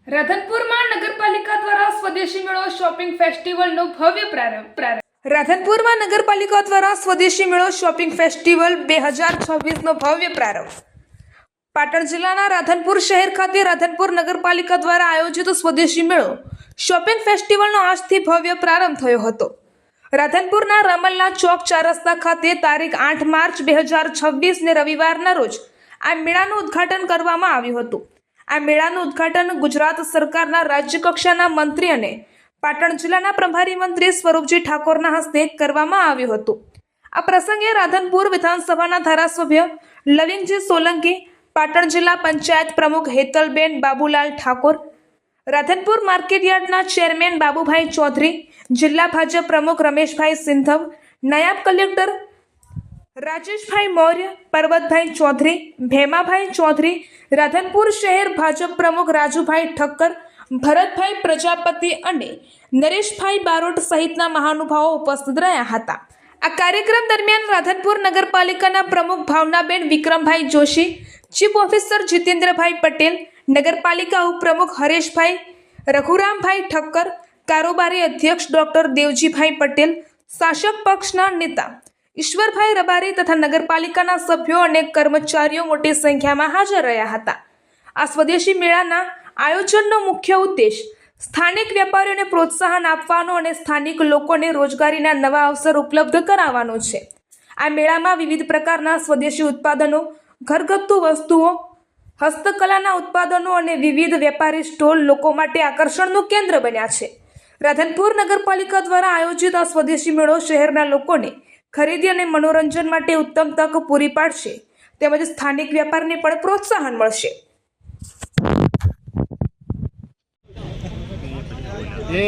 રાધનપુરમાં નગરપાલિકા દ્વારા સ્વદેશી મેળો શોપિંગ ફેસ્ટિવલનો ભવ્ય પ્રારંભ રાધનપુરમાં નગરપાલિકા દ્વારા સ્વદેશી મેળો શોપિંગ ફેસ્ટિવલ 2026નો ભવ્ય પ્રારંભ। પાટણ જિલ્લાના રાધનપુર શહેર ખાતે રાધનપુર નગરપાલિકા દ્વારા આયોજિત સ્વદેશી મેળો શોપિંગ ફેસ્ટિવલનો આજથી ભવ્ય પ્રારંભ થયો હતો। રાધનપુરના રમલના ચોક 4 રસ્તા ખાતે તારીખ 8 માર્ચ 2026 ને રવિવારના રોજ આ મેળાનું ઉદ્ઘાટન કરવામાં આવ્યું હતું। આ મેળાનું ઉદ્ઘાટન ગુજરાત સરકારના રાજ્ય કક્ષાના મંત્રી અને પાટણ જિલ્લાના પ્રભારી મંત્રી સ્વરૂપજી ઠાકોરના હસ્તે કરવામાં આવ્યું હતું। આ પ્રસંગે રાધનપુર વિધાનસભાના ધારાસભ્ય લવિંગજી સોલંકી, પાટણ જિલ્લા પંચાયત પ્રમુખ હેતલબેન બાબુલાલ ઠાકોર, રાધનપુર માર્કેટયાર્ડના ચેરમેન બાબુભાઈ ચૌધરી, જિલ્લા ભાજપ પ્રમુખ રમેશભાઈ સિંધવ, નાયબ કલેક્ટર રાજેશભાઈ મૌર્ય, પરબતભાઈ ચૌધરી, ભેમાભાઈ ચૌધરી, રાધનપુર શહેર ભાજપ પ્રમુખ રાજુભાઈ ઠક્કર, ભરતભાઈ પ્રજાપતિ અને નરેશભાઈ બારોટ સહિતના મહાનુભાવો ઉપસ્થિત રહ્યા હતા। આ કાર્યક્રમ દરમિયાન રાધનપુર નગરપાલિકાના પ્રમુખ ભાવનાબેન વિક્રમભાઈ જોશી, ચીફ ઓફિસર જીતેન્દ્રભાઈ પટેલ, નગરપાલિકા ઉપપ્રમુખ હરેશભાઈ, રઘુરામભાઈ ઠક્કર, કારોબારી અધ્યક્ષ ડોક્ટર દેવજીભાઈ પટેલ, શાસક પક્ષના નેતા ઈશ્વરભાઈ રબારી તથા નગરપાલિકાના સભ્યો અને કર્મચારીઓ મોટી સંખ્યામાં હાજર રહ્યા હતા। આ સ્વદેશી મેળાના આયોજનનો મુખ્ય ઉદ્દેશ સ્થાનિક વેપારીઓને પ્રોત્સાહન આપવાનો અને સ્થાનિક લોકોને રોજગારીના નવા અવસર ઉપલબ્ધ કરાવવાનો છે। આ મેળામાં વિવિધ પ્રકારના સ્વદેશી ઉત્પાદનો, ઘરગથ્થુ વસ્તુઓ, હસ્તકલાના ઉત્પાદનો અને વિવિધ વેપારી સ્ટોલ લોકો માટે આકર્ષણનું કેન્દ્ર બન્યા છે। રાધનપુર નગરપાલિકા દ્વારા આયોજિત આ સ્વદેશી મેળો શહેરના લોકોને ખરીદી અને મનોરંજન માટે ઉત્તમ તક પૂરી પાડશે, તેમજ સ્થાનિક વેપારને પણ પ્રોત્સાહન મળશે। ये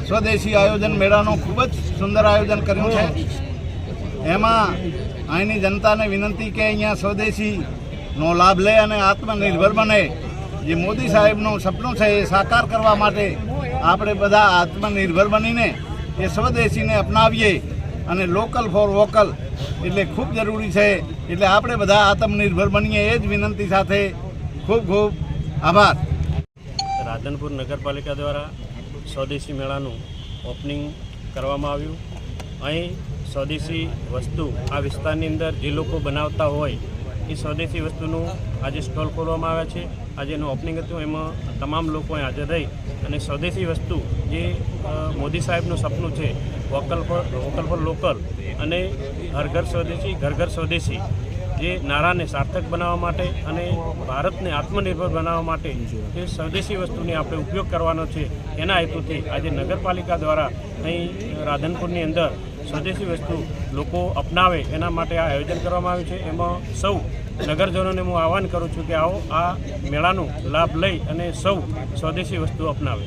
स्वदेशी आयोजन मेळाનું ખૂબ જ સુંદર આયોજન કર્યું છે। એમાં અહીંની જનતાને વિનંતી કે અહીંયા સ્વદેશીનો લાભ લે અને આત્મનિર્ભર બને। જે મોદી સાહેબનું સપનું છે એ સાકાર કરવા માટે આપણે બધા આત્મનિર્ભર બનીને એ સ્વદેશીને અપનાવીએ અને લોકલ ફોર વોકલ એટલે ખૂબ જરૂરી છે। એટલે આપણે બધા આત્મનિર્ભર બનીએ એ જ વિનંતી સાથે ખૂબ ખૂબ આભાર। રાધનપુર નગરપાલિકા દ્વારા સ્વદેશી મેળાનું ઓપનિંગ કરવામાં આવ્યું। અહીં સ્વદેશી વસ્તુ આ વિસ્તારની અંદર જે લોકો બનાવતા હોય એ સ્વદેશી વસ્તુનું આજે સ્ટોલ ખોલવામાં આવ્યા છે। આજે એનું ઓપનિંગ હતું, એમાં તમામ લોકો હાજર રહી અને સ્વદેશી વસ્તુ જે મોદી સાહેબનું સપનું છે વોકલ ફોર લોકલ અને હર ઘર સ્વદેશી ઘર ઘર સ્વદેશી જે નારાને સાર્થક બનાવવા માટે અને ભારતને આત્મનિર્ભર બનાવવા માટે એ સ્વદેશી વસ્તુની આપણે ઉપયોગ કરવાનો છે, એના હેતુથી આજે નગરપાલિકા દ્વારા અહીં રાધનપુરની અંદર સ્વદેશી વસ્તુ લોકો અપનાવે એના માટે આ આયોજન કરવામાં આવ્યું છે। એમાં સૌ નગરજનોને હું આહ્વાન કરું છું કે આવો આ મેળાનો લાભ લઈ અને સૌ સ્વદેશી વસ્તુ અપનાવે।